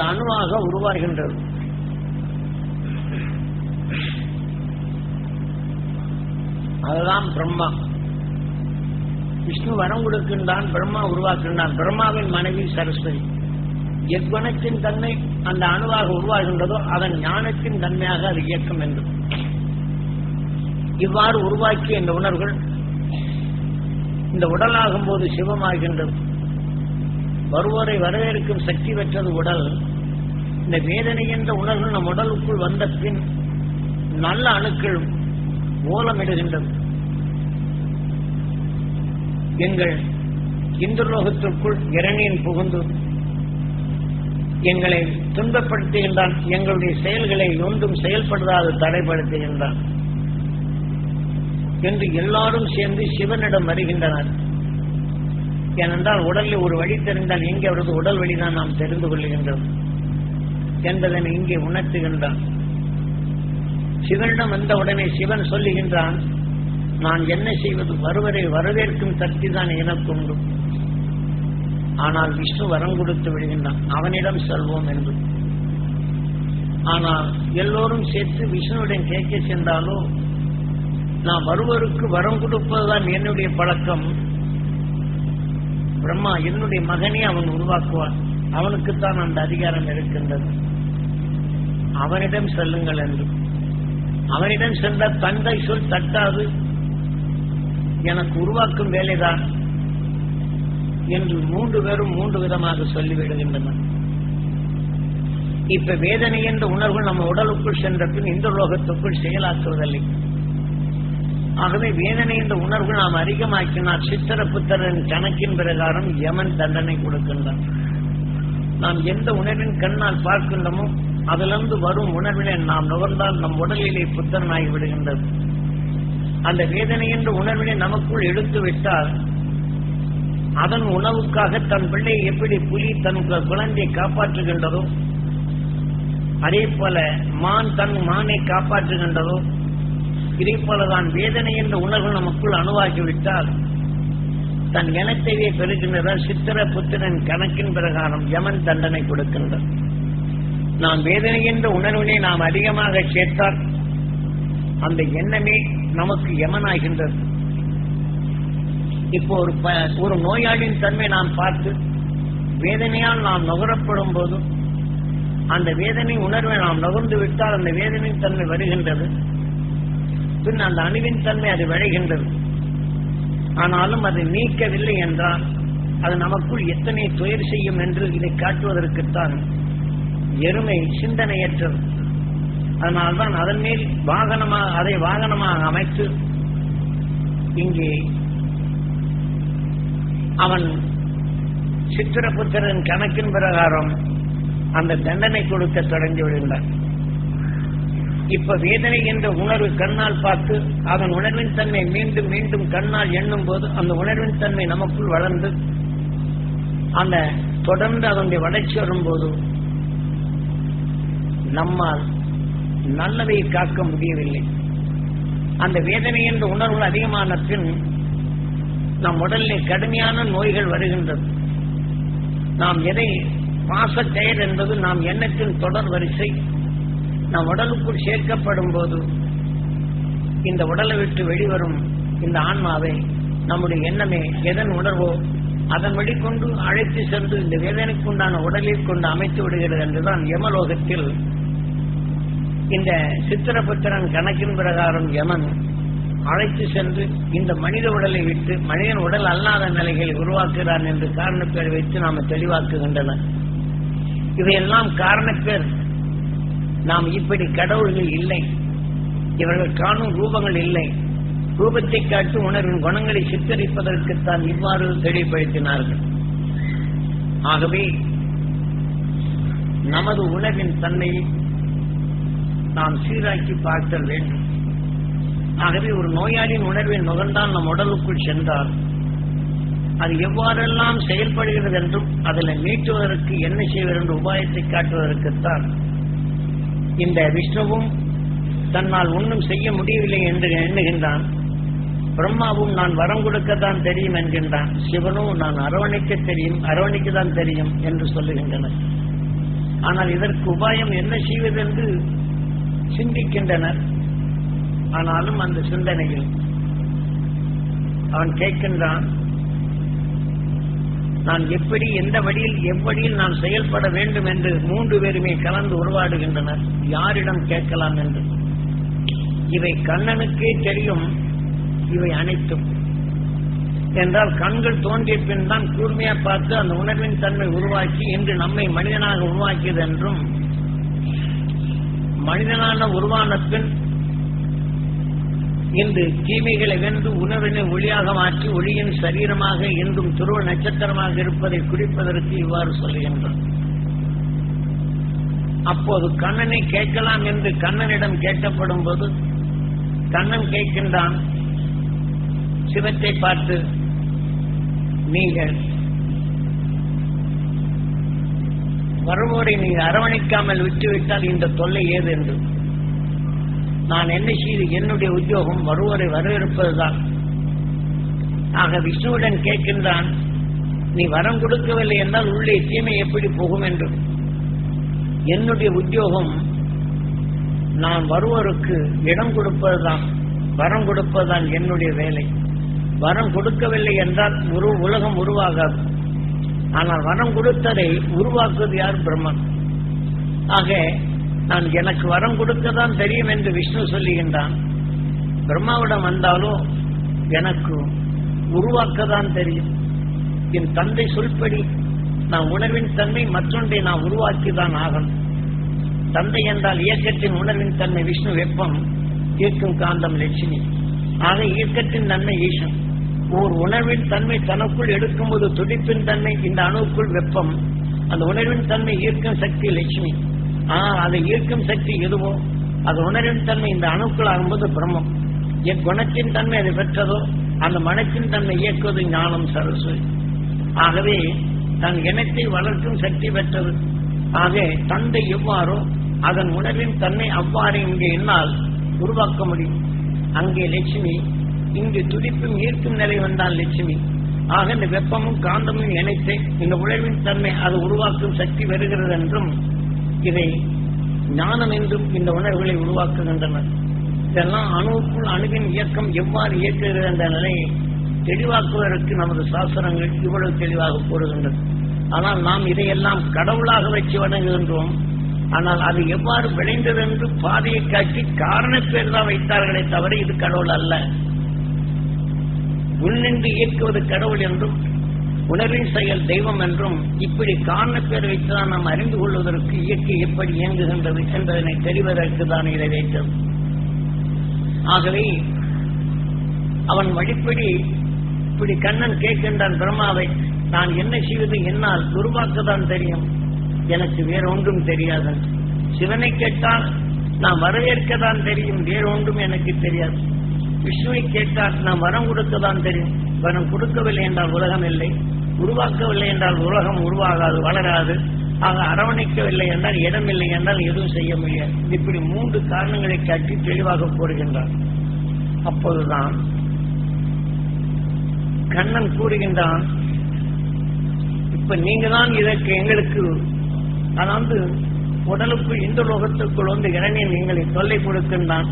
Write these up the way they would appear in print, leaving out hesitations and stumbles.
அணுவாக உருவாகின்றது. அதுதான் பிரம்மா. விஷ்ணு வரம் கொடுக்கின்றான், பிரம்மா உருவாக்குகின்றான். பிரம்மாவின் மனைவி சரஸ்வதி. எக்குணத்தின் தன்மை அந்த அணுவாக உருவாகின்றதோ அதன் ஞானத்தின் தன்மையாக அது இயக்கம் என்று இவ்வாறு உருவாக்கிய இந்த உணர்வுகள் இந்த உடலாகும் போது சிவமாகின்றது. வருவோரை வரவேற்கும் சக்தி பெற்றது உடல். இந்த வேதனை என்ற உணர்வு நம் உடலுக்குள் வந்த பின் நல்ல அணுக்கள் ஓலமிடுகின்றது. எங்கள் இந்திரலோகத்திற்குள் இரணியன் புகுந்து எங்களை துன்பப்படுத்துகின்றான், எங்களுடைய செயல்களை ஒன்றும் செயல்படுத்தாது தடைப்படுத்துகின்றான் என்று எல்லாரும் சேர்ந்து சிவனிடம் வருகின்றனர். ஏனென்றால் உடலில் ஒரு வழி தெரிந்தால் எங்கே அவரது உடல் வழிதான் நாம் தெரிந்து கொள்கின்றோம் என்பதனை இங்கே உணர்த்துகின்றான். சிவனிடம் வந்த உடனே சிவன் சொல்லுகின்றான், நான் என்ன செய்வது, வருவரை வரவேற்கும் சக்தி தான் எனக்கு உண்டு. ஆனால் விஷ்ணு வரம் கொடுத்து விடுகின்றான், அவனிடம் செல்வோம் என்று. ஆனால் எல்லோரும் சேர்த்து விஷ்ணுவுடன் கேட்க சென்றாலோ, நான் வருவருக்கு வரம் கொடுப்பதுதான் என்னுடைய பழக்கம். பிரம்மா என்னுடைய மகனே அவன் உருவாக்குவான், அவனுக்குத்தான் அந்த அதிகாரம் இருக்கின்றது, அவனிடம் செல்லுங்கள் என்று. அவனிடம் சென்ற தந்தை சொல் தட்டாது, எனக்கு உருவாக்கும் வேலைதான் என்று 3 பேரும் 3 விதமாக சொல்லிவிடுகின்றனர். இப்ப வேதனை என்ற உணர்வு நம்ம உடலுக்குள் சென்ற பின் இந்த லோகத்துக்குள் செயலாக்குவதில்லை. ஆகவே வேதனை என்ற உணர்வு நாம் அதிகமாக்கினால் சித்திர புத்திரன் கணக்கின் பிரகாரம் யமன் தண்டனை கொடுக்கின்றான். நாம் எந்த உணர்வின் கண்ணால் பார்க்கின்றோமோ அதிலிருந்து வரும் உணர்வினை நாம் நுகர்ந்தால் நம் உடலிலே புத்திரனாகி விடுகின்றது. அந்த வேதனை என்ற உணர்வினை நமக்குள் எடுத்து விட்டால் அதன் உணவுக்காக தன் பிள்ளையை எப்படி புலி தன் குழந்தையை காப்பாற்றுகின்றதோ அதே போல மான் தன் மானை காப்பாற்றுகின்றதோ இதே போலதான் வேதனை என்ற உணர்வு நமக்குள் அணுவாகிவிட்டால் தன் இனத்தையே பெறுகின்றதால் சித்திர புத்திரன் கணக்கின் பிரகாரம் யமன் தண்டனை கொடுக்கின்றார். நாம் வேதனை என்ற உணர்வினை நாம் அதிகமாக சேர்த்தால் அந்த எண்ணமே நமக்கு யமனாகின்றது. இப்போ ஒரு நோயாளியின் தன்மை நாம் பார்த்து வேதனையால் நாம் நுகரப்படும் போது அந்த வேதனை உணர்வை நாம் நுகர்ந்து விட்டால் அந்த வேதனையின் தன்மை வருகின்றது. பின் அந்த அணுவின் தன்மை அது விளைகின்றது. ஆனாலும் அதை நீக்கவில்லை என்றால் அது நமக்குள் எத்தனை துயர் செய்யும் என்று இதை காட்டுவதற்குத்தான் எருமை சிந்தனையற்றது. அதனால்தான் அதன் மேல் அதை வாகனமாக அமைத்து இங்கே அவன் சித்திரபுத்திரன் கணக்கின் பிரகாரம் அந்த தண்டனை கொடுக்க தொடங்கி விடுகிறான். இப்ப வேதனை என்ற உணர்வு கண்ணால் பார்த்து அதன் உணர்வின் தன்மை மீண்டும் மீண்டும் கண்ணால் எண்ணும் போது அந்த உணர்வின் தன்மை நமக்குள் வளர்ந்து அந்த தொடர்ந்து அதனுடைய வளர்ச்சி வரும்போது நம்மால் நல்லதை காக்க முடியவில்லை. அந்த வேதனை என்ற உணர்வுகள் அதிகமான பின் நம் உடலில் கடுமையான நோய்கள் வருகின்றது. நாம் எதை பாசக்கயிறு என்பது நாம் எண்ணத்தின் தொடர் வரிசை நம் உடலுக்குள் சேர்க்கப்படும் போது இந்த உடலை விட்டு வெளிவரும் இந்த ஆன்மாவை நம்முடைய எண்ணமே எதன் உணர்வோ அதன் வெளிக்கொண்டு அழைத்து சென்று இந்த வேதனைக்கு உண்டான உடலில் கொண்டு அமைத்து விடுகிறது என்றுதான் யமலோகத்தில் இந்த சித்திரபுத்திரன் கணக்கின் பிரகாரம் யமன் அழைத்து சென்று இந்த மனித உடலை விட்டு மனிதன் உடல் அல்லாத நிலைகளை உருவாக்குகிறான் என்று காரணப்பேர் வைத்து நாம் தெளிவாக்குகின்றனர். இவையெல்லாம் காரணப்பேர். நாம் இப்படி கடவுள்கள் இல்லை, இவர்கள் காணும் ரூபங்கள் இல்லை, ரூபத்தை காட்டும் உணர்வின் குணங்களை சித்தரிப்பதற்குத்தான் இவ்வாறு தெளிவுபடுத்தினார்கள். ஆகவே நமது உணர்வின் தன்மையை நாம் சீராக்கி பார்த்தல் வேண்டும். ஆகவே ஒரு நோயாளியின் உணர்வின் நுகர்ந்தால் நம் உடலுக்குள் சென்றால் அது எவ்வாறெல்லாம் செயல்படுகிறது என்றும் அதில் மீட்டுவதற்கு என்ன செய்வது என்ற உபாயத்தை காட்டுவதற்குத்தான் இந்த விஷ்ணுவும் தன்னால் ஒன்றும் செய்ய முடியவில்லை என்று எண்ணுகின்றான். பிரம்மாவும் நான் வரம் கொடுக்கத்தான் தெரியும் என்கின்றான். சிவனும் நான் அரவணைக்க தெரியும், அரவணைக்கத்தான் தெரியும் என்று சொல்லுகின்றனர். ஆனால் இதற்கு உபாயம் என்ன செய்வது என்று சிந்திக்கின்றனர். ஆனாலும் அந்த சிந்தனையில் அவன் கேட்கின்றான், நான் எப்படி எந்த வழியில் எவ்வழியில் நான் செயல்பட வேண்டும் என்று 3 பேருமே கலந்து உருவாடுகின்றனர். யாரிடம் கேட்கலாம் என்று. இவை கண்ணனுக்கே தெரியும். இவை அனைத்தும் என்றால் கண்கள் தோன்றிய பின் தான் கூர்மையா பார்த்து அந்த உணர்வின் தன்மை உருவாக்கி இன்று நம்மை மனிதனாக உருவாக்கியது என்றும், மனிதனான உருவான பின் இன்று தீமைகளை வென்று உணர்வினை ஒளியாக மாற்றி ஒளியின் சரீரமாக என்றும் துருவ நட்சத்திரமாக இருப்பதை குறிப்பதற்கு இவ்வாறு சொல்லுகின்றான். அப்போது கண்ணனை கேட்கலாம் என்று கண்ணனிடம் கேட்கப்படும் போது கண்ணன் கேட்கின்றான் சிவத்தை பார்த்து, நீங்கள் வருவோரை நீங்கள் அரவணைக்காமல் விட்டுவிட்டால் இந்த தொல்லை ஏது என்று. நான் என்ன செய்து என்னுடைய உத்தியோகம் வருவோரை வரவேற்பதுதான். ஆக விஷ்ணுவுடன் கேட்கின்றான், நீ வரம் கொடுக்கவில்லை என்றால் உள்ளே தீமை எப்படி போகும் என்று. என்னுடைய உத்தியோகம் நான் வருவோருக்கு இடம் கொடுப்பதுதான், வரம் கொடுப்பதுதான் என்னுடைய வேலை. வரம் கொடுக்கவில்லை என்றால் உலகம் உருவாகாது. ஆனால் வரம் கொடுத்ததை உருவாக்குவது யார்? பிரம்மன். ஆக நான் எனக்கு வரம் கொடுக்கத்தான் தெரியும் என்று விஷ்ணு சொல்லுகின்றான். பிரம்மாவிடம் வந்தாலோ எனக்கு உருவாக்கத்தான் தெரியும். என் தந்தை சொல்படி நான் உணர்வின் தன்மை மற்றொன்றை நான் உருவாக்கிதான் ஆகணும். தந்தை என்றால் இயக்கத்தின் உணர்வின் தன்மை விஷ்ணு, வெப்பம், ஈர்க்கும் காந்தம் லட்சுமி. ஆக இயக்கத்தின் தன்மை ஈசன். ஓர் உணர்வின் தன்மை தனக்குள் எடுக்கும்போது துடிப்பின் தன்மை இந்த அணுக்குள் வெப்பம், அந்த உணர்வின் தன்மை ஈர்க்கும் சக்தி லட்சுமி. அதை ஈர்க்கும் சக்தி எதுவோ அது உணர்வின் தன்மை இந்த அணுக்குள் ஆகும்போது பிரம்மம். என் குணத்தின் தன்மை அதை பெற்றதோ அந்த மனத்தின் தன்மை இயக்குவது ஞானம் சரஸ்வதி. ஆகவே தன் இனத்தை வளர்க்கும் சக்தி பெற்றது. ஆக தந்தை எவ்வாறோ அதன் உணர்வின் தன்மை அவ்வாறு இங்கே என்னால் உருவாக்க முடியும். அங்கே லட்சுமி, இங்கு துடிப்பும் ஈர்க்கும் நிலை வந்தால் லட்சுமி. ஆக இந்த வெப்பமும் காந்தமும் இணைத்து இந்த உணர்வின் தன்மை அது உருவாக்கும் சக்தி வருகிறது என்றும், இதை ஞானம் என்றும் இந்த உணர்வுகளை உருவாக்குகின்றனர். இதெல்லாம் அணுவுக்குள் அணுவின் இயக்கம் எவ்வாறு இயக்குகிறது என்ற நிலையை தெளிவாக்குவதற்கு நமது சாஸ்திரங்கள் இவ்வளவு தெளிவாக கூறுகின்றது. ஆனால் நாம் இதையெல்லாம் கடவுளாக வச்சு வணங்குகின்றோம். ஆனால் அது எவ்வாறு விளைந்தது என்று பாதையை காட்டி காரணப்பேர் தான் வைத்தார்களே தவிர இது கடவுள் அல்ல. உள்நின்று இயக்குவது கடவுள் என்றும் உணர்வின் செயல் தெய்வம் என்றும் இப்படி காரணப்பேர் வைத்துதான் நாம் அறிந்து கொள்வதற்கு இயற்கை எப்படி இயங்குகின்றது என்பதனை தெரிவதற்கு தான் இதை வைத்தது. ஆகவே அவன் வழிப்படி இப்படி கண்ணன் கேட்கின்றான் பிரம்மாவை, நான் என்ன செய்வது, என்னால் உருவாக்கத்தான் தெரியும், எனக்கு வேற ஒன்றும் தெரியாது. சிவனை கேட்டால் நான் வரவேற்கத்தான் தெரியும், வேற ஒன்றும் எனக்கு தெரியாது. விஷ்ணுவை கேட்டால் நான் வரம் கொடுக்கத்தான் தெரியும், வரம் கொடுக்கவில்லை என்றால் உலகம் இல்லை, உருவாக்கவில்லை என்றால் உலகம் உருவாகாது, வளராது. ஆக அரவணைக்கவில்லை என்றால் இடம் இல்லை என்றால் எதுவும் செய்ய முடியாது. இப்படி 3 காரணங்களை காட்டி தெளிவாக கூறுகின்றார். அப்போதுதான் கண்ணன் கூறுகின்றான், இப்ப நீங்க தான் இதற்கு எங்களுக்கு, அதாவது உடலுக்குள் இந்த லோகத்துக்குள் வந்து இறைவன் எங்களை தொல்லை கொடுக்கின்றான்,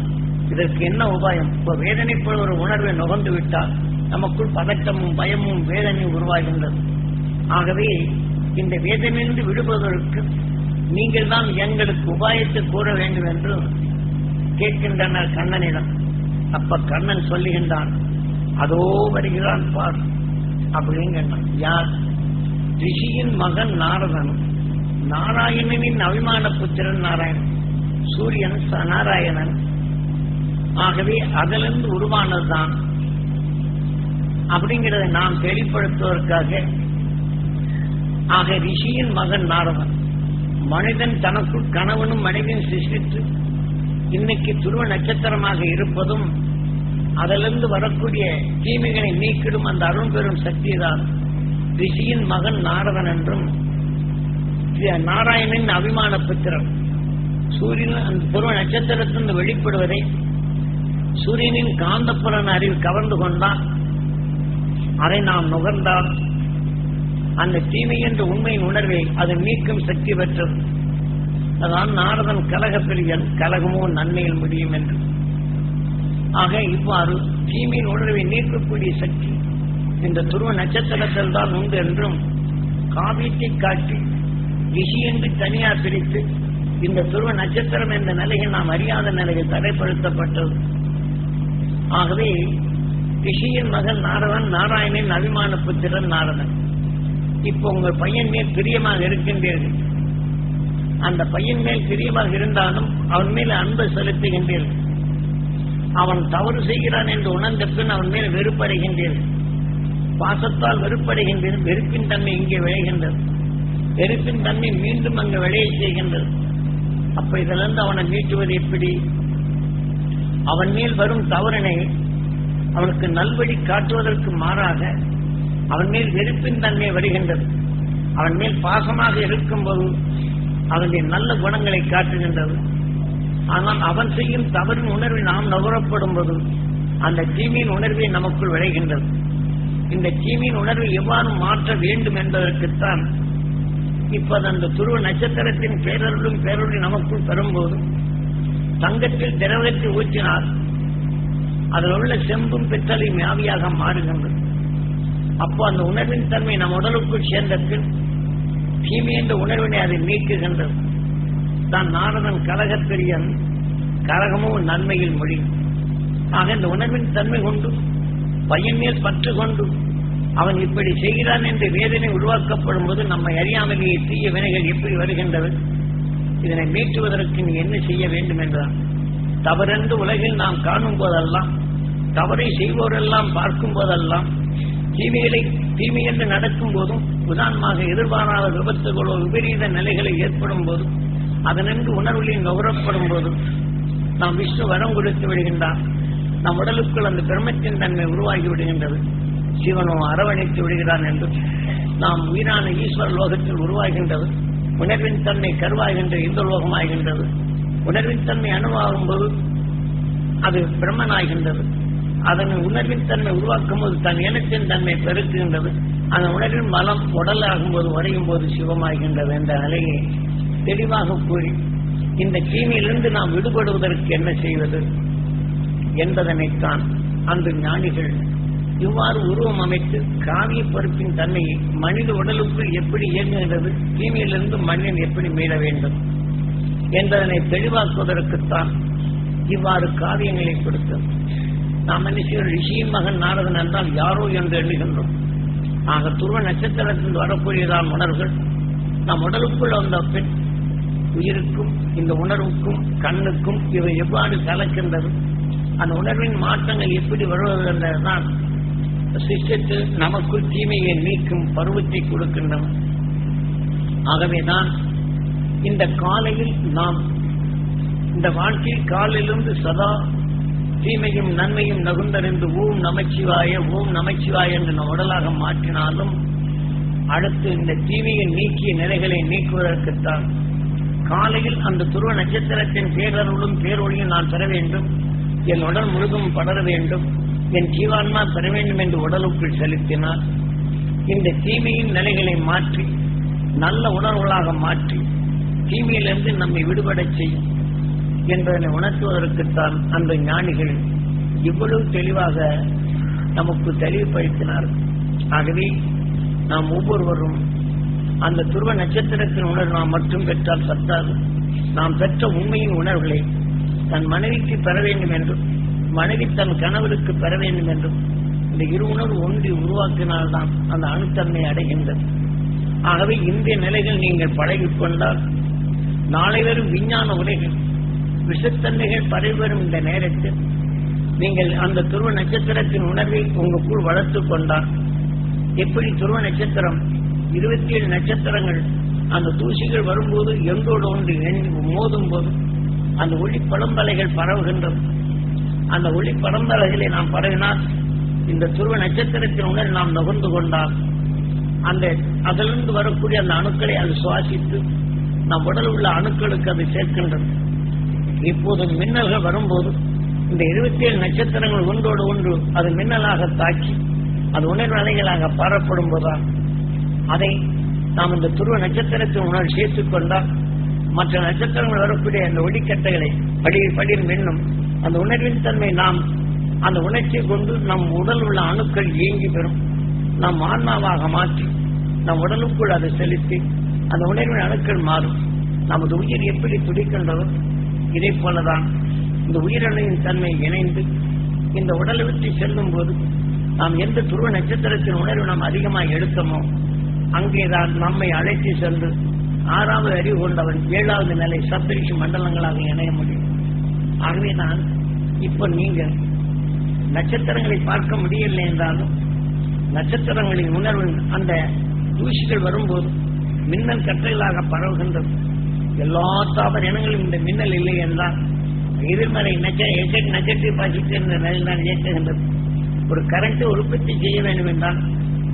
இதற்கு என்ன உபாயம்? இப்ப வேதனை போல ஒரு உணர்வை நுகர்ந்து விட்டால் நமக்குள் பதட்டமும் பயமும் வேதனையும் உருவாகின்றது. ஆகவே இந்த வேதனையிலிருந்து விடுவதற்கு நீங்கள் தான் எங்களுக்கு உபாயத்தை கூற வேண்டும் என்று கேட்கின்றனர் கண்ணனிடம். அப்ப கண்ணன் சொல்லுகின்றான், அதோ வருகிறான் பார் அப்படிங்கிறான். யார்? ரிஷியின் மகன் நாரதன், நாராயணனின் அபிமான புத்திரன் நாராயணன், சூரியன் நாராயணன். ஆகவே அதிலிருந்து உருவானதுதான் அப்படிங்கிறதை நாம் வெளிப்படுத்துவதற்காக. ஆக ரிஷியின் மகன் நாரதன், மனிதன் தனக்குள் கணவனும் மனைவியும் சிருஷ்டித்து இன்னைக்கு துருவ நட்சத்திரமாக இருப்பதும் அதிலிருந்து வரக்கூடிய தீமைகளை நீக்கிடும் அந்த அருள் பெறும் சக்திதான் ரிஷியின் மகன் நாரதன் என்றும், நாராயணனின் அபிமான புத்திரன். சூரியன் அந்த துருவ நட்சத்திரத்திலிருந்து வெளிப்படுவதை சூரியனின் காந்தப்புலன் அறிவு கவர்ந்து கொண்டால், அதை நாம் நுகர்ந்தால் அந்த தீமை என்ற உண்மையின் உணர்வை அது நீக்கும் சக்தி பெற்றது. அதான் நாரதன் கலகப்பிரியன் கலகமோ நன்மையில் முடியும் என்று. ஆக இவ்வாறு தீமையின் உணர்வை நீக்கக்கூடிய சக்தி இந்த துருவ நட்சத்திரத்தில் தான் உண்டு என்றும் காவியத்தை காட்டி ரிஷி என்று தனியார் பிரித்து இந்த துருவ நட்சத்திரம் என்ற நிலையில் நாம் அறியாத நிலையில் தடைப்படுத்தப்பட்டது. ஆகவே ரிஷியின் மகன் நாரதன், நாராயணின் அபிமான புத்திரன் நாரதன். இப்போ உங்கள் பையன் மேல் பிரியமாக இருக்கின்றீர்கள். அந்த பையன் மேல் பிரியமாக இருந்தாலும் அவன் மேல் அன்பு செலுத்துகின்றீர்கள். அவன் தவறு செய்கிறான் என்று உணர்ந்த பின் அவன் மேல் வெறுப்படைகின்றீர்கள். பாசத்தால் வெறுப்படைகின்றீர்கள். வெறுப்பின் தன்மை இங்கே விளைகின்றது. வெறுப்பின் தன்மை மீண்டும் அங்கு விளைய செய்கின்றது. அப்ப இதிலிருந்து அவனை மீட்டுவது எப்படி? அவன் மேல் வரும் தவறினை அவனுக்கு நல்வழி காட்டுவதற்கு மாறாக அவன் மேல் வெறுப்பின் தன்மை வருகின்றது. அவன் மேல் பாசமாக இருக்கும்போது அவனுடைய நல்ல குணங்களை காட்டுகின்றது. ஆனால் அவன் செய்யும் தவறின் உணர்வை நாம் நுகரப்படும் போது அந்த தீமையின் உணர்வை நமக்குள் விளைகின்றது. இந்த தீமையின் உணர்வை எவ்வாறு மாற்ற வேண்டும் என்பதற்குத்தான் இப்போது அந்த துருவ நட்சத்திரத்தின் பேரருளும் பேரொழி நமக்குள் பெறும்போது தங்கத்தில் திரவத்தை ஊற்றினார் அதில் உள்ள செம்பும் பித்தளையும் ஆவியாக மாறுகின்றது. அப்போ அந்த உணர்வின் தன்மை நம் உடலுக்குள் சேர்ந்த பின் தீமை என்ற உணர்வினை அதை நீக்குகின்றது. தான் நாரதன் கலகப்பிரியன் கலகமோ நன்மையில் மொழி. ஆக இந்த உணர்வின் தன்மை கொண்டு பையன் மேல் பற்று கொண்டு அவன் இப்படி செய்கிறான் என்று வேதனை உருவாக்கப்படும் போது நம்மை அறியாமலேயே தீய வினைகள் எப்படி வருகின்றது? இதனை மீட்டுவதற்கு நீ என்ன செய்ய வேண்டும் என்றான். தவறென்று உலகில் நாம் காணும் போதெல்லாம், தவறை செய்வோரெல்லாம் பார்க்கும் போதெல்லாம், தீமை என்று நடக்கும் போதும், உதாரணமாக எதிர்பாராத விபத்துகளோ விபரீத நிலைகளை ஏற்படும் போதும், அதனென்று உணர்வுகளில் நுகரப்படும் போதும் நாம் விஷ்ணு வரம் கொடுத்து விடுகின்றான். நம் உடலுக்குள் அந்த பிரம்மத்தின் தன்மை உருவாகி விடுகின்றது. சிவனோ அரவணைத்து விடுகிறான் என்று நாம் உயிரான ஈஸ்வர லோகத்தில் உருவாகின்றது. உணர்வின் தன்மை கருவாகின்ற இந்த லோகமாகின்றது. உணர்வின் தன்மை அணுவாகும் போது அது பிரம்மனாகின்றது. அதன் உணர்வின் தன்மை உருவாக்கும் போது தன் இனத்தின் தன்மை பெருக்குகின்றது. அந்த உணர்வின் மலம் உடலாகும் போது உடையும் போது சிவமாகின்றது என்ற நிலையை தெளிவாக கூறி இந்த தீமையிலிருந்து நாம் விடுபடுவதற்கு என்ன செய்வது என்பதனைத்தான் அந்த ஞானிகள் இவ்வாறு உருவம் அமைத்து காவிய பொறுப்பின் தன்மையை மனித உடலுக்குள் எப்படி இயங்குகின்றது, தீமையிலிருந்து மனிதன் எப்படி மீள வேண்டும் என்பதனை தெளிவாக்குவதற்குத்தான் இவ்வாறு காவியங்களை கொடுத்தோம். நாம் மனுஷன் ரிஷியின் மகன் நாரதன் என்றால் யாரோ என்று எண்ணுகின்றோம். ஆக துருவ நட்சத்திரத்தில் வரக்கூடியதான் உணர்வுகள் நம் உடலுக்குள் வந்த பின் உயிருக்கும் இந்த உணர்வுக்கும் கண்ணுக்கும் இவை எவ்வாறு கலக்கின்றது, அந்த உணர்வின் மாற்றங்கள் எப்படி வருவது என்றதான் சிஷ்டத்தில் நமக்குள் தீமையை நீக்கும் பருவத்தை கொடுக்கின்றன. ஆகவேதான் இந்த காலையில் நாம் இந்த வாழ்க்கையில் காலிலிருந்து சதா தீமையும் நன்மையும் நகுந்தறிந்து ஓம் நமச்சிவாய ஓம் நமச்சிவாய என்று நம் உடலாக மாற்றினாலும் அடுத்து இந்த தீமையை நீக்கிய நிலைகளை நீக்குவதற்குத்தான் காலையில் அந்த துருவ நட்சத்திரத்தின் பேரருளும் பேரொழியும் நான் பெற வேண்டும், என் உடல் முழுதும் படர வேண்டும், என் ஜீவான்மா பெற வேண்டும் என்று உடலுக்குள் செலுத்தினார். இந்த தீமையின் நிலைகளை மாற்றி நல்ல உணர்வுகளாக மாற்றி தீமையிலிருந்து நம்மை விடுபடச் செய்யும் என்பதனை உணர்த்துவதற்குத்தான் அந்த ஞானிகள் இவ்வளவு தெளிவாக நமக்கு தெளிவுபடுத்தினார். ஆகவே நாம் ஒவ்வொருவரும் அந்த துருவ நட்சத்திரத்தின் உணர்வு நாம் மட்டும் பெற்றால் சத்தாது. நாம் பெற்ற உண்மையின் உணர்வுகளை தன் மனைவிக்கு பெற வேண்டும் என்றும் மனைவி தன் கணவருக்கு பெற வேண்டும் என்றும் இந்த இரு உணர்வு ஒன்றி உருவாக்கினால்தான் அந்த அணுத்தன்மை அடைகின்றது. ஆகவே இந்திய நிலைகள் நீங்கள் பழகிக்கொண்டால் நாளை வரும் விஞ்ஞான உலகில் விஷத்தன்மைகள் பரவி வரும் இந்த நேரத்தில் நீங்கள் அந்த துருவ நட்சத்திரத்தின் உணர்வை உங்களுக்குள் வளர்த்துக் கொண்டால் எப்படி துருவ நட்சத்திரம் 27 நட்சத்திரங்கள் அந்த தூசிகள் வரும்போது எங்கோடு ஒன்று மோதும் போது அந்த ஒளி பழம்பலைகள் பரவுகின்றது. அந்த ஒளி பழம்பலைகளை நாம் பரவினால் இந்த துருவ நட்சத்திரத்தின் உணர்வு நாம் நுகர்ந்து கொண்டால் அந்த அதிலிருந்து வரக்கூடிய அந்த அணுக்களை அது சுவாசித்து நம் உடல் உள்ள அணுக்களுக்கு அது சேர்க்கின்றது. இப்போது மின்னல்கள் வரும்போது இந்த 27 நட்சத்திரங்கள் ஒன்றோடு ஒன்று அது மின்னலாக தாக்கி அது உணர்வு அலைகளாக பரப்படும் போதுதான் அதை நாம் இந்த துருவ நட்சத்திரத்தின் உணர்வு சேர்த்துக் கொண்டால் மற்ற நட்சத்திரங்கள் வரக்கூடிய அந்த ஒளிக்கட்டைகளை படியில் மின்னும் அந்த உணர்வின் தன்மை நாம் அந்த உணர்ச்சியை கொண்டு நம் உடல் உள்ள அணுக்கள் இயங்கி பெறும். நாம் ஆன்மாவாக மாற்றி நம் உடலுக்குள் அதை செலுத்தி அந்த உணர்வின் அணுக்கள் மாறும். நமது உயிர் எப்படி துடிக்கின்றதோ இதே போலதான் இந்த உயிரணுவின் தன்மை இணைந்து இந்த உடலை விட்டு செல்லும் போது நாம் எந்த துருவ நட்சத்திரத்தின் உணர்வு நாம் அதிகமாக எடுத்தோமோ அங்கேதான் நம்மை அழைத்து சென்று 6வது அறிவு கொண்டவன் 7வது நிலை சப்தரிஷி மண்டலங்களாக இணைய முடியும். ஆகவே நான் இப்ப நீங்கள் நட்சத்திரங்களை பார்க்க முடியவில்லை என்றாலும் நட்சத்திரங்களின் உணர்வு அந்த தூசிகள் வரும்போது மின்னல் கற்றைகளாக பரவுகின்றது. எல்லா தாவர இனங்களும் இந்த மின்னல் இல்லை என்றால் எதிர்மறை நெகட்டிவ் பாசிட்டிவ் என்ற நிலையில் தான் இயக்குகின்றது. ஒரு கரண்ட்டை உற்பத்தி செய்ய வேண்டும் என்றால்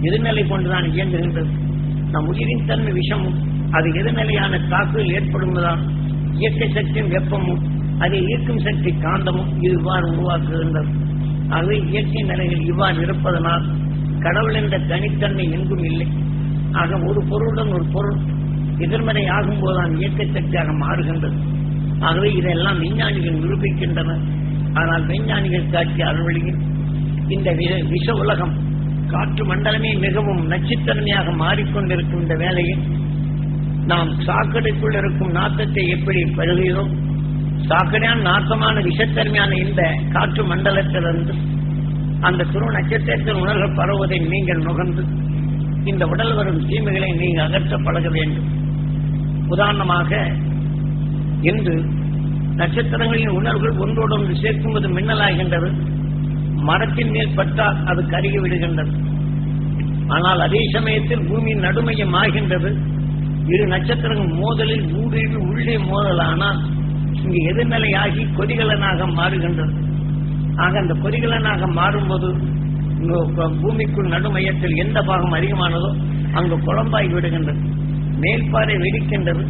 எதிர்நிலை கொண்டுதான் இயங்குகின்றது. நம் உயிரின் தன்மை விஷமும் அது எதிர்நிலையான தாக்குதல் ஏற்படுவதால் இயற்கை சக்தியும் வெப்பமும் அதை ஈர்க்கும் சக்தி காந்தமும் இவ்வாறு உருவாக்குகின்றது. ஆகவே இயற்கை நிலைகள் இவ்வாறு இருப்பதனால் கடவுள் என்ற தனித்தன்மை எங்கும் இல்லை. ஆக ஒரு பொருளுடன் ஒரு பொருள் எதிர்மறை ஆகும் போதுதான் இயற்கை சக்தியாக மாறுகின்றது. ஆகவே இதெல்லாம் விஞ்ஞானிகள் நிரூபிக்கின்றனர். ஆனால் விஞ்ஞானிகள் காட்சிய அறுவழியில் இந்த விஷ உலகம் காற்று மண்டலமே மிகவும் நச்சுத்தன்மையாக மாறிக்கொண்டிருக்கும் இந்த வேளையில் நாம் சாக்கடைக்குள் இருக்கும் நாற்றத்தை எப்படி பருகிறோம், சாக்கடையான நாற்றமான விஷத்தன்மையான இந்த காற்று மண்டலத்திலிருந்து அந்த துருவ நட்சத்திரத்தின் உணர்வுகள் பரவுவதை நீங்கள் நுகர்ந்து இந்த உடல் வரும் தீமைகளை நீங்கள் அகற்ற பழக வேண்டும். உதாரணமாக இன்று நட்சத்திரங்களின் உணர்வுகள் ஒன்றோடு ஒன்று சேர்க்கும்போது மின்னலாகின்றது. மரத்தின் மேல் பட்டால் அது கருகி விடுகின்றது. ஆனால் அதே சமயத்தில் பூமியின் நடுமையம் ஆகின்றது. இரு நட்சத்திரங்கள் மோதலில் ஊடுருவி உள்ளே மோதலானால் இங்கு எதிர்நிலையாகி கொதிகலனாக மாறுகின்றது. ஆக அந்த கொதிகலனாக மாறும்போது பூமிக்குள் நடுமையத்தில் எந்த பாகம் அதிகமானதோ அங்கு குழம்பாகி விடுகின்றது. மேல்பாறை வெடிக்கின்றது.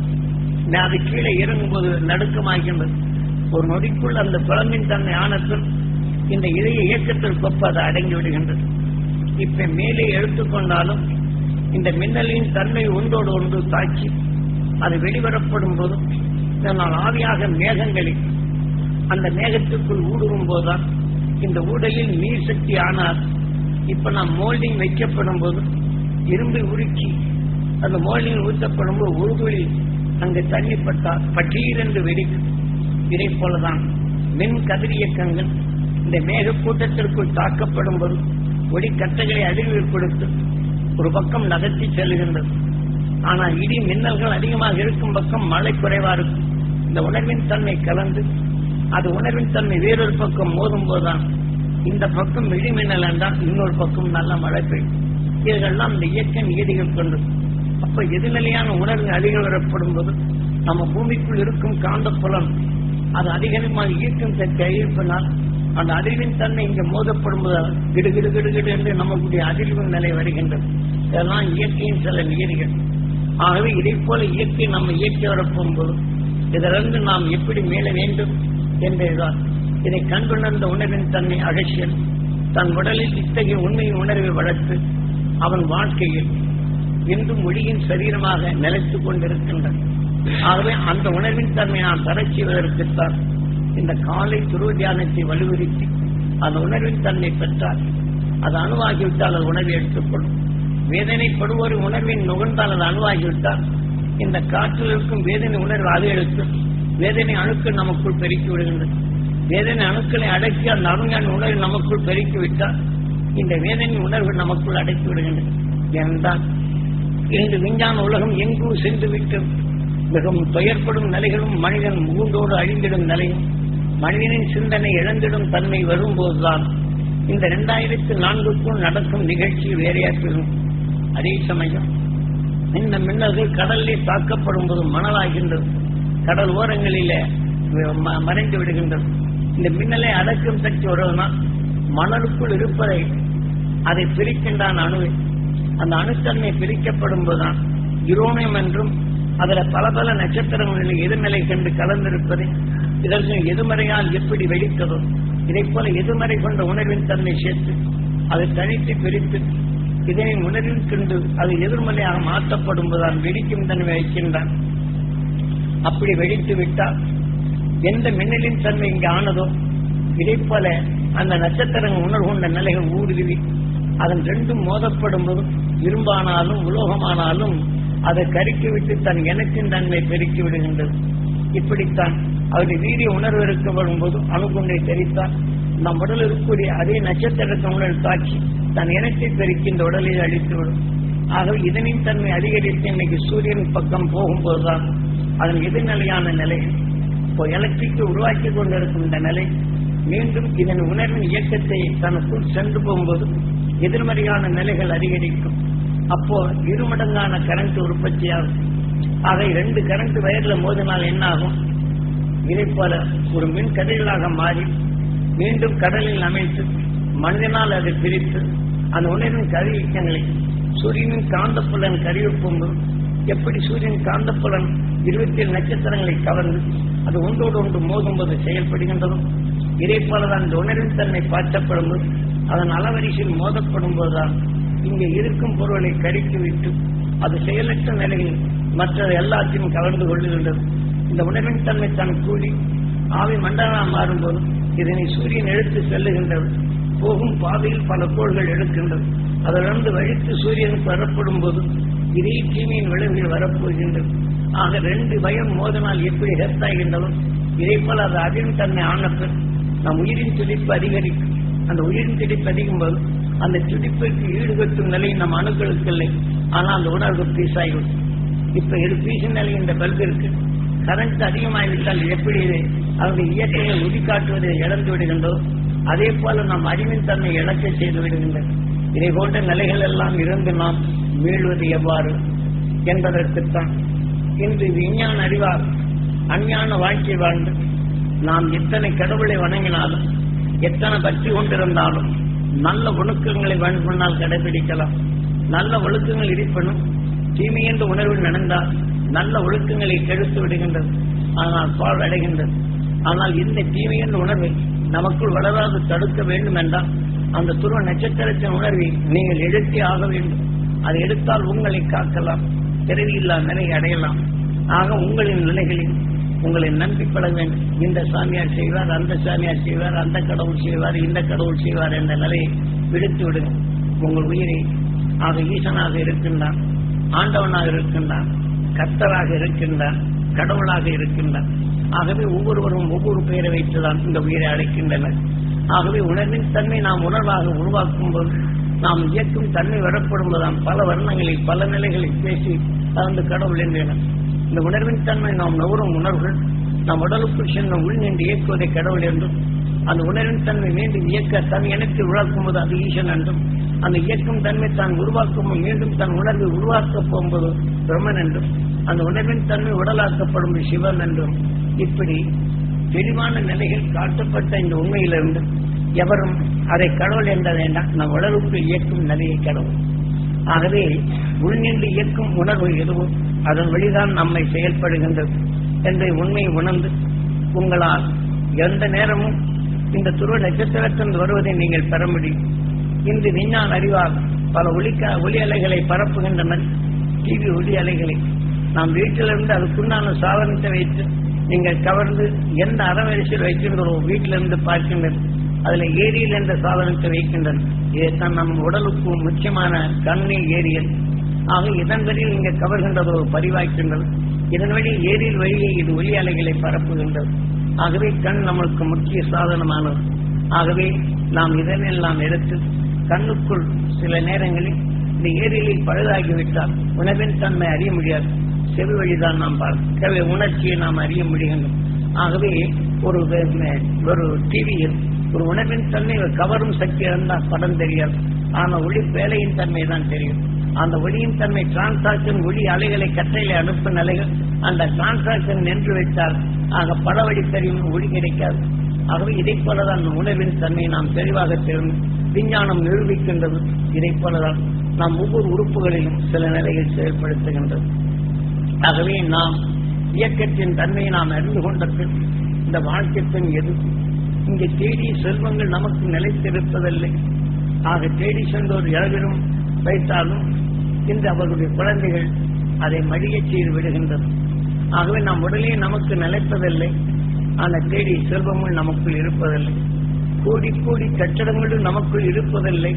அது கீழே இறங்கும்போது நடுக்கமாகின்றது. ஒரு நொடிக்குள் அந்த குழம்பின் தன்மை ஆனத்தில் இந்த இதய இயக்கத்தில் கொப்ப அது அடங்கி விடுகின்றது. இப்ப மேலே எடுத்துக்கொண்டாலும் இந்த மின்னலின் தன்மை ஒன்றோடு ஒன்று தாக்கி அது வெளிவரப்படும் போது நான் ஆவியாக மேகங்களில் அந்த மேகத்துக்குள் ஊடுருவும் போதுதான் இந்த ஊடலில் நீர் சக்தி ஆனால் இப்ப நாம் மோல்டிங் வைக்கப்படும் போது இரும்பை உருக்கி அந்த மோல்டிங் ஊற்றப்படும் போது ஒரு துளி அங்கு தண்ணி பட்டால் பட்டீரென்று வெடிக்கும். இதை போலதான் மின் கதிரியக்கங்கள் இந்த மேக கூட்டத்திற்குள் தாக்கப்படும் போது ஒளி கட்டைகளை அதிர்வு கொடுத்து ஒரு பக்கம் நகர்த்தி செல்கின்றது. ஆனால் இடி மின்னல்கள் அதிகமாக இருக்கும் பக்கம் மழை குறைவா இருக்கும். இந்த உணர்வின் தன்மை கலந்து அது உணர்வின் தன்மை வேறொரு பக்கம் மோதும் போதுதான் இந்த பக்கம் இடி மின்னல் என்றால் இன்னொரு பக்கம் நல்ல மழை பெய்யும். இதெல்லாம் இந்த இயற்கை நியதிகள் கொண்டு அப்ப எதிர்நிலையான உணர்வு அதிகம் வரப்படும் போது நம்ம பூமிக்குள் இருக்கும் காந்தப்புலம் அது அதிகமாக ஈர்க்கும் சக்தி ஈர்ப்பினால் அந்த அதிர்வின் தன்மை இங்கு மோதப்படும் போது கிடுகிடு கிடுகிடு என்று நமக்குடைய அதிர்வு நிலை வருகின்றது. இதெல்லாம் இயற்கையின் சில நியதிகள். ஆகவே இதை போல இயற்கை நம்ம இயற்கை வரப்போகும்போது இதிலிருந்து நாம் எப்படி மேல வேண்டும் என்றுதான் இதை கண்டுணர்ந்த உணர்வின் தன்மை அகசியல் தன் உடலில் இத்தகைய உண்மையின் உணர்வை வளர்த்து அவன் வாழ்க்கையில் இன்றும் மொழியின் சரீரமாக நிலைத்துக் கொண்டிருக்கின்றன. ஆகவே அந்த உணர்வின் தன்மை நாம் தரச் செய்வதற்குத்தான் இந்த காலை துருவ தியானத்தை வலியுறுத்தி அந்த உணர்வின் தன்மை பெற்றால் அது அணுவாகிவிட்டால் அது உணர்வை எடுத்துக்கொள்ளும். வேதனைப்படுவோர் உணர்வின் நுகர்ந்தால் அது அணுவாகிவிட்டால் இந்த காற்றில் இருக்கும் வேதனை உணர்வு அது எடுத்து வேதனை அணுக்கள் நமக்குள் பெருக்கி விடுகின்றது. வேதனை அணுக்களை அடக்கி அந்த அணுஞான உணர்வு நமக்குள் பெருக்கிவிட்டால் இந்த வேதனை உணர்வு நமக்குள் அடக்கி விடுகின்றது. என்றால் இன்று விஞ்ஞான உலகம் எங்கும் சென்று விட்டு மிகவும் துயர்ப்படும் நிலைகளும் மனிதன் முகந்தோடு அழிந்திடும் நிலையும் மனிதனின் சிந்தனை இழந்திடும் தன்மை வரும்போதுதான் இந்த 2004க்குள் நடக்கும் நிகழ்ச்சி வேறையாற்றும். அதே சமயம் இந்த மின்னல்கள் கடலிலே தாக்கப்படும் போது மணலாகின்றது. கடல் ஓரங்களிலே மறைந்து விடுகின்றது. இந்த மின்னலை அடக்கும் சக்தி வருவதனால் மணலுக்குள் இருப்பதை அதை பிரிக்கின்றான் அணுவை. அந்த அணுத்தன்மை பிரிக்கப்படும் போதுதான் யுரேனியம் என்றும் அதில் பல பல நட்சத்திரங்களில் எதிர்நிலை கண்டு கலந்திருப்பதை இதற்கு எதிர்மறையால் எப்படி வெடித்ததோ இதை போல எதிர்மறை கொண்ட உணர்வின் தன்மை சேர்த்து அதை தனித்து பிரித்து இதனை உணர்வில் கண்டு அது எதிர்மறையாக மாற்றப்படும் போதுதான் வெடிக்கும் தன்மை வைக்கின்றான். அப்படி வெடித்து விட்டால் எந்த மின்னலின் தன்மை இங்கு ஆனதோ இதை போல அந்த நட்சத்திரங்கள் உணர்வு கொண்ட நிலைகள் ஊடுருவி அதன் ரெண்டும் மோதப்படும் போது இரும்பானாலும் உலோகமானாலும் அதை கருக்கிவிட்டு தன் இனத்தின் தன்மை பெருக்கி விடுகின்றது. இப்படித்தான் அவருடைய வீரிய உணர்வு இருக்கப்படும் போது அணுகுண்டை தெரித்தால் நம் உடல் இருக்கக்கூடிய அதே நட்சத்திரத்தை உடல் தாக்கி தன் இனத்தை பெருக்கி இந்த உடலை அழித்துவிடும். ஆகவே இதனின் தன்மை அதிகரித்து இன்னைக்கு சூரியன் பக்கம் போகும்போதுதான் அதன் எதிர்நிலையான நிலை இப்போ எலக்ட்ரிக்கை உருவாக்கி கொண்டிருக்கும் இந்த நிலை மீண்டும் இதன் உணர்வின் இயக்கத்தை தனக்குள் சென்று போகும்போது எதிர்மறையான நிலைகள் அதிகரிக்கும். அப்போ இருமடங்கான கரண்ட் உற்பத்தியாகும். ஆக 2 கரண்ட் வயர்ல மோதினால் என்ன ஆகும்? இதை போல ஒரு மின் கதிர்களாக மாறி மீண்டும் கடலில் அமைத்து மனிதனால் அதை பிரித்து அந்த உணர்வின் கரு இயக்கங்களை சூரியனின் காந்தப்புலன் கருவிப்போது எப்படி சூரியன் காந்தப்புலன் 27 நட்சத்திரங்களை கவர்ந்து அது ஒன்றோடு ஒன்று மோதும்போது செயல்படுகின்றதோ இதே போலதான் இந்த உணர்வின் தன்மை பாய்ச்சப்படும் போது அதன் அளவரிசையில் மோதப்படும் போதுதான் இங்கே இருக்கும் பொருளை கருக்கிவிட்டு அது செயலற்ற நிலையில் மற்ற எல்லாத்தையும் கவர்ந்து கொள்ளுகின்றது. இந்த உணர்வின் தன்மை தான் கூடி ஆவி மண்டலமாக மாறும்போது இதனை சூரியன் எடுத்து செல்லுகின்றது. போகும் பாதையில் பல கோள்கள் எடுக்கின்றது. அதிலிருந்து வழித்து சூரியனுக்கு வரப்படும் போது இதே தீமையின் விளைவுகள் வரப்போகின்றது. ஆக 2 பயம் மோதனால் எப்படி ஹெர்த்தாகின்றதோ இதே போல அது அதிர்வு தன்மை ஆனப்பின் நம் உயிரின் துடிப்பு அதிகரிக்கும். அந்த உயிரின் துடிப்பு அதிகம்போது அந்த துடிப்பிற்கு ஈடுகட்டும் நிலை நம் அணுக்களுக்கு இல்லை. ஆனால் அந்த உணர்வு பீஸாகிவிடும். இப்ப இது பீசின் நிலை இந்த பல்பிற்கு கரண்ட் அதிகமாகிவிட்டால் எப்படி அவருடைய இயற்கையை உதிக்காட்டுவதை இழந்து விடுகின்றோ அதே போல நாம் அறிவின் தன்மை இழக்க செய்து விடுகின்றன. இதை போன்ற நிலைகள் எல்லாம் இருந்து நாம் மீள்வது எவ்வாறு என்பதற்குத்தான் இன்று விஞ்ஞான அறிவால் அஞ்ஞான வாழ்க்கை வாழ்ந்து நாம் எத்தனை கடவுளை வணங்கினாலும் எத்தனை பற்றி கொண்டிருந்தாலும் நல்ல ஒழுக்கங்களை முன்னால் கடைபிடிக்கலாம். நல்ல ஒழுக்கங்கள் இருப்பினும் தீமை என்ற உணர்வில் நடந்தால் நல்ல ஒழுக்கங்களை கெடுத்து விடுகின்றது. ஆனால் பால் அடைகின்றது. ஆனால் இந்த தீமை என்ற உணர்வை நமக்குள் வளராது தடுக்க வேண்டும் என்றால் அந்த துருவ நட்சத்திரத்தின் உணர்வை நீங்கள் எடுத்தே ஆக வேண்டும். அதை எடுத்தால் உங்களை காக்கலாம், பிறவியில்லா நிலையை அடையலாம். ஆக உங்களின் நிலைகளில் உங்களை நம்பிப்பட வேண்டும். இந்த சாமியார் செய்வார், அந்த சாமியார் செய்வார், அந்த கடவுள் செய்வார், இந்த கடவுள் செய்வார் என்ற நிலையை விடுத்து விடுங்கள். உங்கள் உயிரை ஆக ஈசனாக இருக்கின்றான், ஆண்டவனாக இருக்கின்றான், கர்த்தராக இருக்கின்றான், கடவுளாக இருக்கின்றான். ஆகவே ஒவ்வொருவரும் ஒவ்வொரு பெயரை வைத்துதான் இந்த உயிரை அழைக்கின்றனர். ஆகவே உணர்வின் தன்மை நாம் உணர்வாக உருவாக்கும் போது நாம் இயக்கும் தன்மை வரப்படும் போதுதான் பல வர்ணங்களில் பல நிலைகளில் பேசி அந்த கடவுள் என்றனர். இந்த உணர்வின் தன்மை நாம் நுகரும் உணர்வுகள் நம் உடலுக்குள் சென்ற உள் நின்று இயக்குவதை கடவுள் என்றும் அந்த உணர்வின் தன்மை மீண்டும் இயக்க தன் இனத்தை உருவாக்கும் போது அது ஈசன் என்றும் அந்த இயக்கும் தன்மை தான் உருவாக்கும் மீண்டும் தன் உணர்வை உருவாக்கப் போகும்போது பிரம்மன் என்றும் அந்த உணர்வின் தன்மை உடலாக்கப்படும் சிவன் என்றும் இப்படி தெளிவான நிலைகள் காட்டப்பட்ட இந்த உண்மையிலிருந்து எவரும் அதை கடவுள் என்ற வேண்டாம். நம் உடலுக்கு இயக்கும் நிலையை கடவுள். ஆகவே உள்நின்று இயக்கும் உணர்வு எதுவும் அதன் வழிதான் நம்மை செயல்படுகின்றது என்ற உண்மையை உணர்ந்து உங்களால் எந்த நேரமும் இந்த துருவ நட்சத்திரத்தில் வருவதை நீங்கள் பெற முடியும். இன்று விஞ்ஞான அறிவால் பல ஒளி அலைகளை பரப்புகின்றனர். டிவி ஒளி அலைகளை நாம் வீட்டிலிருந்து அதுக்குண்டான சாதனத்தை வைத்து நீங்கள் கவர்ந்து எந்த அறவரிசையில் வைக்கின்றோ வீட்டிலிருந்து பார்க்கின்றனர். அதில் ஏரியல் என்ற சாதனத்தை வைக்கின்றனர். இதைத்தான் நம் உடலுக்கு முக்கியமான கண்ணீர் ஏரியல். ஆக இதன் வழியில் இங்கே கவர்கின்றது பதிவாய்க்கின்றது. இதன் வழி ஏரியல் வழியை இது ஒளி அலைகளை பரப்புகின்றது. ஆகவே கண் நம்மளுக்கு முக்கிய சாதனமானது. ஆகவே நாம் இதனெல்லாம் எடுத்து கண்ணுக்குள் சில நேரங்களில் இந்த ஏரியலில் பழுதாகிவிட்டால் உணவின் தன்மை அறிய முடியாது. செவி வழிதான் நாம் பார்க்க உணர்ச்சியை நாம் அறிய முடிகின்றோம். ஆகவே ஒரு டிவியில் ஒரு உணர்வின் தன்மை கவரும் சக்தி இருந்தால் படம் தெரியாது. ஆனால் ஒளி வேலையின் தன்மை தான் தெரியும். அந்த ஒளியின் தன்மை டிரான்சாக்சன் ஒளி அலைகளை கற்றையில அனுப்பும் நிலைகள் அந்த டிரான்சாக்சன் நின்று வைத்தால் ஆக பட வழி தெரியும், ஒளி கிடைக்காது. ஆகவே இதை போலதான் உணர்வின் தன்மை நாம் தெளிவாக தெரியும். விஞ்ஞானம் நிரூபிக்கின்றது. இதை போலதான் நாம் ஒவ்வொரு உறுப்புகளிலும் சில நிலையில் செயல்படுத்துகின்றது. ஆகவே நாம் இயக்கத்தின் தன்மையை நாம் அறிந்து கொண்ட பின் இந்த வாழ்க்கையின் எது இங்கே தேடிய செல்வங்கள் நமக்கு நிலைத்திருப்பதில்லை. ஆக தேடி சென்றோர் எவரும் வைத்தாலும் இந்த அவர்களுடைய குழந்தைகள் அதை மடியச் செய்து விடுகின்றது. ஆகவே நம் உடலே நமக்கு நிலைப்பதில்லை, ஆனால் தேடி செல்வமும் நமக்குள் இருப்பதில்லை. கோடி கோடி கட்டடங்களும் நமக்குள் இருப்பதில்லை,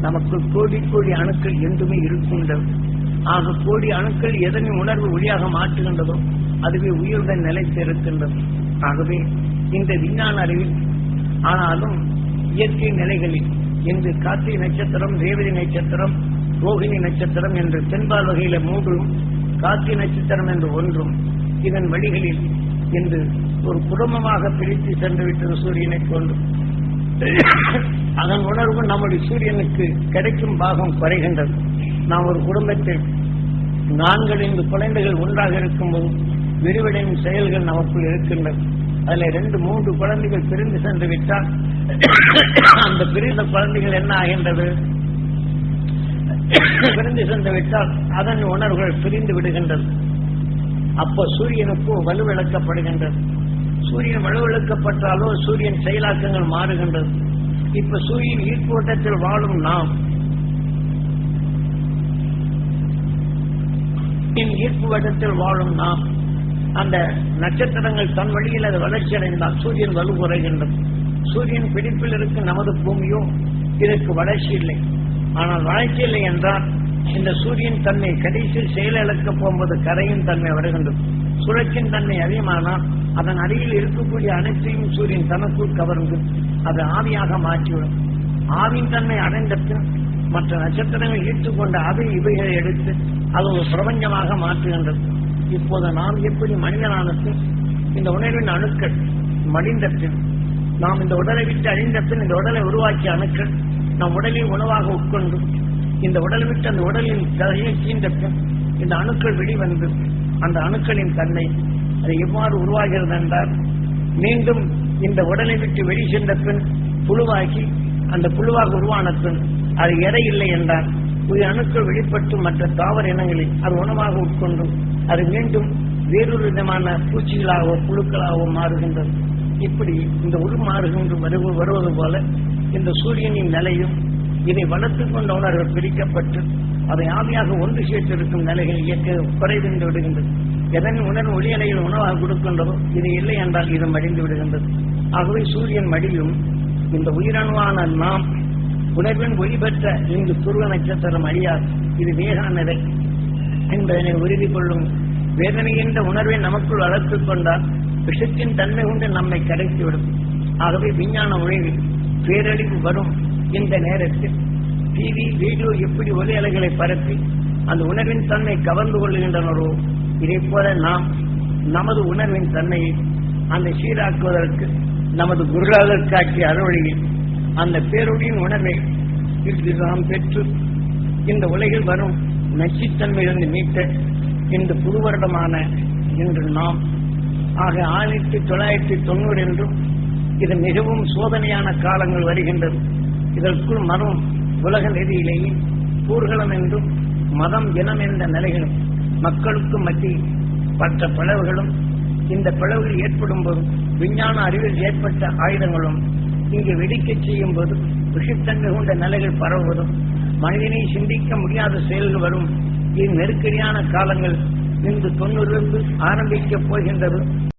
நமக்குள் கோடி கோடி அணுக்கள் என்றுமே இருக்கின்றது. ஆக கோடி அணுக்கள் எதனை உணர்வு ஒளியாக மாற்றுகின்றதோ அதுவே உயிருடன் நிலைத்து இருக்கின்றது. ஆகவே இந்த விஞ்ஞான அறிவில் ஆனாலும் இயற்கை நிலைகளில் இன்று கார்த்திகை நட்சத்திரம், ரேவதி நட்சத்திரம், ரோகிணி நட்சத்திரம் என்று தென்பால் வகையில 3ம், கார்த்திகை நட்சத்திரம் என்று 1ம், இதன் வழிகளில் இன்று ஒரு குடும்பமாக பிரித்து சென்று விட்டது சூரியனை கொண்டு. அதன் உணர்வு நம்முடைய சூரியனுக்கு கிடைக்கும் பாகம் குறைகின்றது. நாம் ஒரு குடும்பத்தில் 4-5 குழந்தைகள் ஒன்றாக இருக்கும்போது விரிவடையும் செயல்கள் நமக்குள் இருக்கின்றது. அதில் 2-3 குழந்தைகள் பிரிந்து சென்று விட்டால் அந்த பிரிந்த குழந்தைகள் என்ன ஆகின்றது? பிரிந்து சென்று விட்டால் அதன் உணர்வுகள் பிரிந்து விடுகின்றது. அப்போ சூரியனுக்கு வலுவிழக்கப்படுகின்றது. சூரியன் வலுவிழக்கப்பட்டாலோ சூரியன் செயலாக்கங்கள் மாறுகின்றது. இப்ப சூரியன் ஈர்ப்போட்டத்தில் வாழும் நாம் ஈர்ப்பு வட்டத்தில் வாழும் நாம் அந்த நட்சத்திரங்கள் தன் வழியில் அது வளர்ச்சி அடைந்தால் சூரியன் வலு குறைகின்றது. சூரியன் பிடிப்பில் இருக்கும் நமது பூமியோ இதற்கு வளர்ச்சி இல்லை. ஆனால் வளர்ச்சி இல்லை என்றால் இந்த சூரியன் தன்மை கடைசியில் செயலிழக்கப் போகும்போது கரையும் தன்மை வருகின்றது. சுழற்சியின் தன்மை அதிகமானால் அதன் அருகில் இருக்கக்கூடிய அனைத்தையும் சூரியன் தனக்குள் கவர்ந்து அது ஆவியாக மாற்றிவிடும். ஆவின் தன்மை அடைந்த பின் மற்ற நட்சத்திரங்கள் ஈர்த்துக்கொண்ட அதை இவைகளை எடுத்து அது ஒரு பிரபஞ்சமாக மாற்றுகின்றது. இப்போது நாம் எப்படி மனிதனானது இந்த உணர்வின் அணுக்கள் மடிந்த பின், நாம் இந்த உடலை விட்டு அழிந்த பின் இந்த உடலை உருவாக்கிய அணுக்கள் நம் உடலில் உணவாக உட்கொண்டு இந்த உடலை விட்டு அந்த உடலின் தலையை சீண்ட பின் இந்த அணுக்கள் வெளிவந்து அந்த அணுக்களின் தன்மை அது எவ்வாறு உருவாகிறது என்றால், மீண்டும் இந்த உடலை விட்டு வெளி சென்ற பின் புழுவாக்கி அந்த புழுவாக உருவான பின் அது எடை இல்லை என்றால் உயிர் அணுக்கள் வெளிப்பட்டு மற்ற தாவர இனங்களில் அது உணவாக உட்கொண்டும் அது மீண்டும் வேறொரு விதமான பூச்சிகளாகவோ புழுக்களாகவோ மாறுகின்றது. இப்படி இந்த உருமாறுகின்ற வருவது போல இந்த சூரியனின் நிலையும் இதை வளர்த்துக் கொண்ட உணர்வு பிரிக்கப்பட்டு அதை ஆவியாக ஒன்று சேர்த்திருக்கும் நிலைகள் இயக்க குறைந்து விடுகின்றது. எதன் உணர்வு ஒளியலையில் உணவாக கொடுக்கின்றதோ இது இல்லை என்றால் இது மடிந்து விடுகின்றது. ஆகவே சூரியன் மடியும் இந்த உயிரணுவான நாம் உணர்வின் ஒளி பெற்ற இந்த துருவ நட்சத்திரம் அழியாது. இது வேகானதை என்பதனை உறுதி கொள்ளும். வேதனை என்ற உணர்வை நமக்குள் வளர்த்துக் கொண்டால் விஷத்தின் தன்மை கொண்டு நம்மை கடைத்துவிடும். ஆகவே விஞ்ஞான உழைவில் பேரழிவு வரும் இந்த நேரத்தில் டிவி, வீடியோ எப்படி ஒலி அலைகளை பரப்பி அந்த உணர்வின் தன்மை கவர்ந்து கொள்ளுகின்றனரோ இதை போல நாம் நமது உணர்வின் தன்மையை அந்த சீராக்குவதற்கு நமது குருநாதர் காட்சிய அறுவழியில் அந்த பேரொழியின் உணர்வை நாம் பெற்று இந்த உலகில் வரும் நச்சுத்தன்மையிலிருந்து மீட்ட இந்த புது வருடமான இன்று நாம் ஆக 1990 என்றும் இது மிகவும் சோதனையான காலங்கள் வருகின்றது. இதற்குள் மனம் உலக நிதியிலேயே ஊர்வலம் என்றும் மதம் இனம் என்ற நிலைகளும் மக்களுக்கும் மத்தியில் மற்ற பிளவுகளும் இந்த பிளவுகள் ஏற்படும் போது விஞ்ஞான அறிவில் ஏற்பட்ட ஆயுதங்களும் இங்கு வெடிக்கச் செய்யும் போது விஷத்தன்மை கொண்ட நிலைகள் பரவுவதும் மனிதனை சிந்திக்க முடியாத செயல்கள் வரும் நெருக்கடியான காலங்கள் இன்று 90 ஆரம்பிக்கப் போகின்றது.